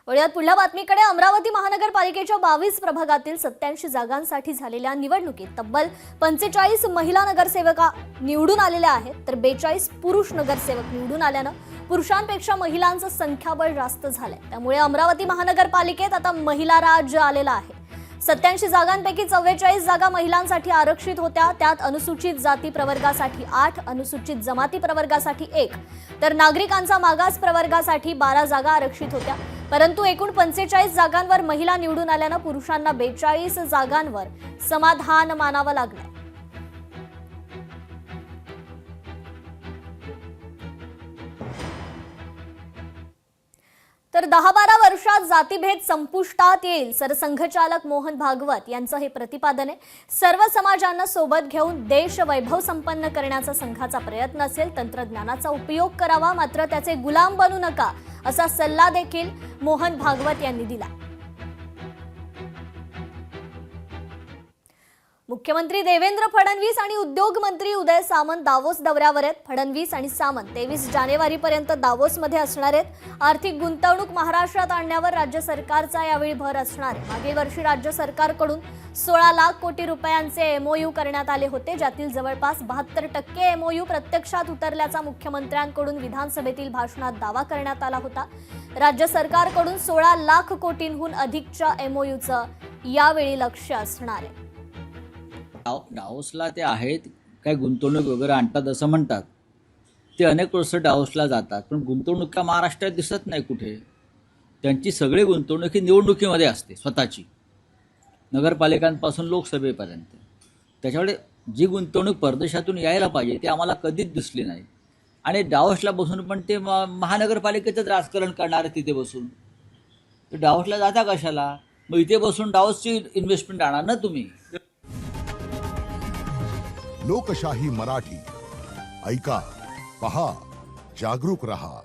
वळूयात पुढल्या बातमीकडे. अमरावती महानगरपालिकेच्या 22 प्रभागातील 87 जागांसाठी झालेल्या निवडणुकीत तब्बल 45 महिला नगरसेवका निवडून आलेल्या आहेत, तर 42 पुरुष नगरसेवक निवडून आल्यानं पुरुषांपेक्षा महिलांचं संख्याबळ जास्त झालंय. त्यामुळे अमरावती महानगरपालिकेत आता महिला राज आलेला आहे. 87 जागांपैकी 44 जागा महिलांसाठी आरक्षित होत्या. त्यात अनुसूचित जाती प्रवर्गासाठी 8, अनुसूचित जमाती प्रवर्गासाठी 1, तर नागरिकांचा मागास प्रवर्गासाठी 12 जागा आरक्षित होत्या. परंतु एकूण 45 जागांवर महिला निवडून आल्यानं पुरुषांना 42 जागांवर समाधान मानावं लागलं. तर 10-12 वर्षात जातीभेद संपुष्टात येईल, सरसंघचालक मोहन भागवत यांचं हे प्रतिपादन आहे. सर्व समाजांना सोबत घेऊन देश वैभव संपन्न करण्याचा संघाचा प्रयत्न असेल. तंत्रज्ञानाचा उपयोग करावा, मात्र त्याचे गुलाम बनू नका, असा सल्ला देखील मोहन भागवत यांनी दिला. मुख्यमंत्री देवेंद्र फडणवीस आणि उद्योग मंत्री उदय सामंत दावोस दौऱ्यावर आहेत. फडणवीस आणि सामंत 23 जानेवारीपर्यंत दावोसमध्ये असणार आहेत. आर्थिक गुंतवणूक महाराष्ट्रात आणण्यावर राज्य सरकारचा यावेळी भर असणार आहे. मागील वर्षी राज्य सरकारकडून 16 लाख कोटी रुपयांचे एमओयू करण्यात आले होते, ज्यातील जवळपास 72% एमओयू प्रत्यक्षात उतरल्याचा मुख्यमंत्र्यांकडून विधानसभेतील भाषणात दावा करण्यात आला होता. राज्य सरकारकडून 16 लाख कोटींहून अधिकच्या एमओयूचं यावेळी लक्ष असणार आहे. डावोसला ते आहेत, काय गुंतवणूक वगैरे आणतात असं म्हणतात. ते अनेक वर्ष डावोसला जातात, पण गुंतवणूक महाराष्ट्रात दिसत नाही कुठे. त्यांची सगळी गुंतवणूक ही निवडणुकीमध्ये असते, स्वतःची, नगरपालिकांपासून लोकसभेपर्यंत. त्याच्यामुळे जी गुंतवणूक परदेशातून यायला पाहिजे ती आम्हाला कधीच दिसली नाही. आणि डावोसला बसून पण ते महानगरपालिकेचंच राजकारण करणार तिथे बसून. तर डावोसला जाता कशाला? मग इथे बसून डावोसची इन्व्हेस्टमेंट आणा ना तुम्ही. लोकशाही मराठी ऐका, पहा, जागरूक रहा.